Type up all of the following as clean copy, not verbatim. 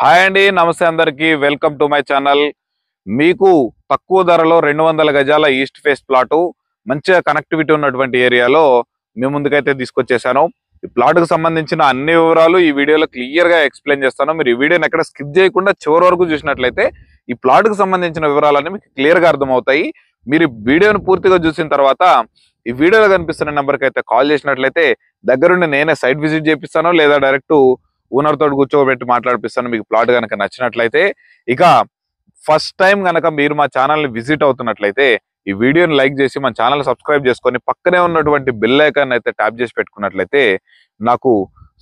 Hi అండి, నమస్తే అందరికి. Welcome to my channel. మీకు తక్కువ ధరలో 200 గజాల ఈస్ట్ ఫేస్ ప్లాటు మంచిగా కనెక్టివిటీ ఉన్నటువంటి ఏరియాలో మీ ముందుకైతే తీసుకొచ్చేసాను. ఈ ప్లాట్కు సంబంధించిన అన్ని వివరాలు ఈ వీడియోలో క్లియర్గా ఎక్స్ప్లెయిన్ చేస్తాను. మీరు ఈ వీడియోని ఎక్కడ స్కిప్ చేయకుండా చివరి వరకు చూసినట్లయితే ఈ ప్లాట్కు సంబంధించిన వివరాలన్నీ మీకు క్లియర్గా అర్థమవుతాయి. మీరు వీడియోని పూర్తిగా చూసిన తర్వాత ఈ వీడియోలో కనిపిస్తున్న నెంబర్కి అయితే కాల్ చేసినట్లయితే దగ్గరుండి నేనే సైట్ విజిట్ చేపిస్తాను, లేదా డైరెక్ట్ ఓనర్ తోటి కూర్చోబెట్టి మాట్లాడిపిస్తాను. మీకు ప్లాట్ కనుక నచ్చినట్లయితే, ఇక ఫస్ట్ టైం కనుక మీరు మా ఛానల్ని విజిట్ అవుతున్నట్లయితే ఈ వీడియోని లైక్ చేసి మన ఛానల్ సబ్స్క్రైబ్ చేసుకొని పక్కనే ఉన్నటువంటి బెల్ ఐకాన్ అయితే ట్యాప్ చేసి పెట్టుకున్నట్లయితే నాకు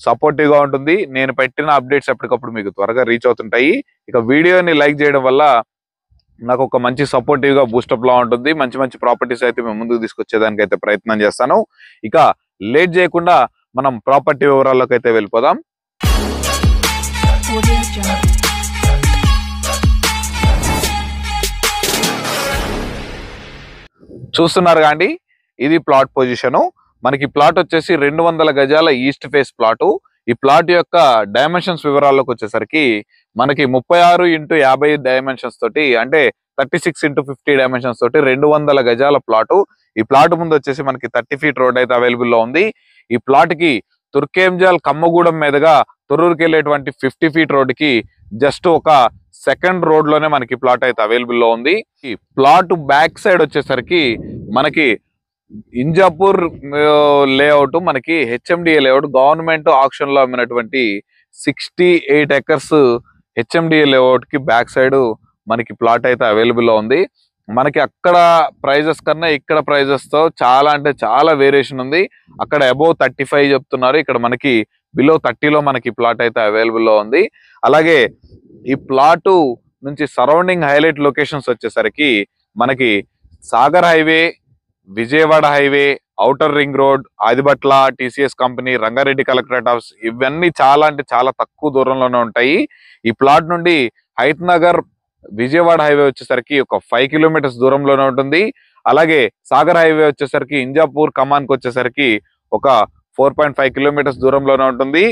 సపోర్టివ్గా ఉంటుంది. నేను పెట్టిన అప్డేట్స్ ఎప్పటికప్పుడు మీకు త్వరగా రీచ్ అవుతుంటాయి. ఇక వీడియోని లైక్ చేయడం వల్ల నాకు ఒక మంచి సపోర్టివ్గా బూస్టప్ లా ఉంటుంది. మంచి మంచి ప్రాపర్టీస్ అయితే మేము ముందుకు తీసుకొచ్చేదానికి అయితే ప్రయత్నం చేస్తాను. ఇక లేట్ చేయకుండా మనం ప్రాపర్టీ వివరాల్లోకి అయితే వెళ్ళిపోదాం. చూస్తున్నారు కాండి, ఇది ప్లాట్ పొజిషను. మనకి ప్లాట్ వచ్చేసి 200 గజాల ఈస్ట్ ఫేస్ ప్లాటు. ఈ ప్లాట్ యొక్క డైమెన్షన్స్ వివరాల్లోకి వచ్చేసరికి మనకి 36x50 డైమెన్షన్స్ తోటి, అంటే 36x50 డైమెన్షన్స్ తోటి 200 గజాల ప్లాటు. ఈ ప్లాట్ ముందు వచ్చేసి మనకి 30 ఫీట్ రోడ్ అయితే అవైలబుల్ లో ఉంది. ఈ ప్లాట్ కి తుర్కేంజల్ కమ్మగూడెం మీదుగా తొర్రూరుకి వెళ్ళేటువంటి 50 ఫీట్ రోడ్ కి జస్ట్ ఒక సెకండ్ రోడ్ లోనే మనకి ప్లాట్ అయితే అవైలబుల్ లో ఉంది. ఈ ప్లాట్ బ్యాక్ సైడ్ వచ్చేసరికి మనకి ఇంజాపూర్ లేఅవుట్, మనకి హెచ్ఎండిఏ లేఅవుట్, గవర్నమెంట్ ఆక్షన్ లో అమ్మినటువంటి 68 ఎకర్స్ హెచ్ఎండిఏ లేఅవుట్ కి బ్యాక్ సైడ్ మనకి ప్లాట్ అయితే అవైలబుల్ లో ఉంది. మనకి అక్కడ ప్రైజెస్ కన్నా ఇక్కడ ప్రైజెస్ తో చాలా అంటే చాలా వేరియేషన్ ఉంది. అక్కడ అబౌవ్ 35 చెప్తున్నారు, ఇక్కడ మనకి బిలో 30లో మనకి ప్లాట్ అయితే అవైలబుల్ లో ఉంది. అలాగే ఈ ప్లాటు నుంచి సరౌండింగ్ హైలైట్ లొకేషన్స్ వచ్చేసరికి మనకి Sagar highway, Vijayawada highway, outer ring road, Adibatla TCS company, Rangareddy collectorate office, ఇవన్నీ చాలా అంటే చాలా తక్కువ దూరంలోనే ఉంటాయి. ఈ ప్లాట్ నుండి హైత్ నగర్ విజయవాడ హైవే వచ్చేసరికి ఒక 5 కిలోమీటర్స్ దూరంలోనే ఉంటుంది. అలాగే సాగర్ హైవే వచ్చేసరికి ఇంజాపూర్ కమాన్కి వచ్చేసరికి ఒక 4.5 కిలోమీటర్స్ దూరంలోనే ఉంటుంది.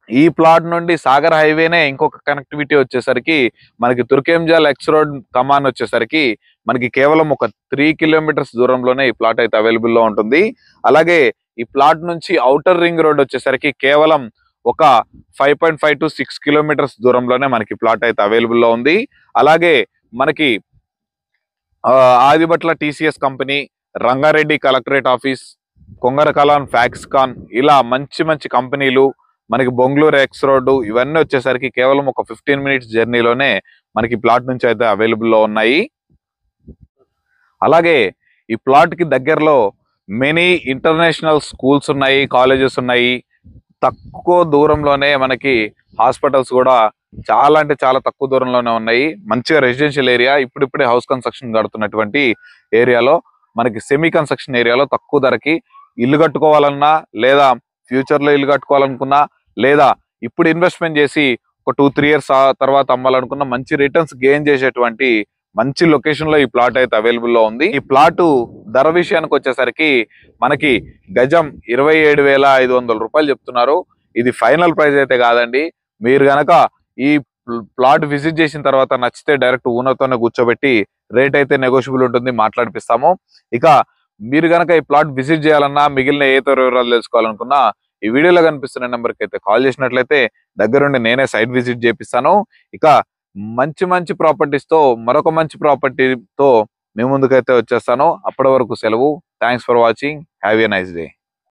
ఈ ప్లాట్ నుండి సాగర్ హైవేనే ఇంకొక కనెక్టివిటీ వచ్చేసరికి మనకి తుర్కేంజల్ ఎక్స్ రోడ్ కమాన్ వచ్చేసరికి మనకి కేవలం ఒక 3 కిలోమీటర్స్ దూరంలోనే ఈ ప్లాట్ అయితే అవైలబుల్ లో ఉంటుంది. అలాగే ఈ ప్లాట్ నుంచి ఔటర్ రింగ్ రోడ్ వచ్చేసరికి కేవలం ఒక 5.5 to 6 కిలోమీటర్స్ దూరంలోనే మనకి ప్లాట్ అయితే అవైలబుల్ లో ఉంది. అలాగే మనకి Adibatla TCS company, Rangareddy collectorate office, Kongarakalan Foxconn, ఇలా మంచి మంచి కంపెనీలు, మనకి బొంగళూరు ఎక్స్ రోడ్డు, ఇవన్నీ వచ్చేసరికి కేవలం ఒక 15 మినిట్స్ జర్నీలోనే మనకి ప్లాట్ నుంచి అయితే అవైలబుల్ లో ఉన్నాయి. అలాగే ఈ ప్లాట్ కి దగ్గరలో మెనీ ఇంటర్నేషనల్ స్కూల్స్ ఉన్నాయి, కాలేజెస్ ఉన్నాయి. తక్కువ దూరంలోనే మనకి హాస్పిటల్స్ కూడా చాలా అంటే చాలా తక్కువ దూరంలోనే ఉన్నాయి. మంచిగా రెసిడెన్షియల్ ఏరియా, ఇప్పుడిప్పుడే హౌస్ కన్స్ట్రక్షన్ కడుతున్నటువంటి ఏరియాలో, మనకి సెమీ కన్స్ట్రక్షన్ ఏరియాలో తక్కువ ధరకి ఇల్లు కట్టుకోవాలన్నా, లేదా ఫ్యూచర్ లో ఇల్లు కట్టుకోవాలనుకున్నా, లేదా ఇప్పుడు ఇన్వెస్ట్మెంట్ చేసి ఒక 2-3 ఇయర్స్ తర్వాత అమ్మాలనుకున్న మంచి రిటర్న్స్ గెయిన్ చేసేటువంటి మంచి లొకేషన్ లో ఈ ప్లాట్ అయితే అవైలబుల్ లో ఉంది. ఈ ప్లాట్ ధర విషయానికి వచ్చేసరికి మనకి గజం 27,500 రూపాయలు చెప్తున్నారు. ఇది ఫైనల్ ప్రైస్ అయితే కాదండి. మీరు గనక ఈ ప్లాట్ విజిట్ చేసిన తర్వాత నచ్చితే డైరెక్ట్ ఓనర్ తోనే కూర్చోబెట్టి రేట్ అయితే నెగోషియబుల్ ఉంటుంది, మాట్లాడిపిస్తాము. ఇక మీరు గనక ఈ ప్లాట్ విజిట్ చేయాలన్నా, మిగిలిన ఏ ఇతర వివరాలు తెలుసుకోవాలనుకున్నా ఈ వీడియోలో కనిపిస్తున్న నెంబర్కి అయితే కాల్ చేసినట్లయితే దగ్గరుండి నేనే సైట్ విజిట్ చేపిస్తాను. ఇక మంచి మంచి ప్రాపర్టీస్ తో మరొక మంచి ప్రాపర్టీతో మీ ముందుకైతే వచ్చేస్తాను. అప్పటి వరకు సెలవు. Thanks for watching. Have a nice day.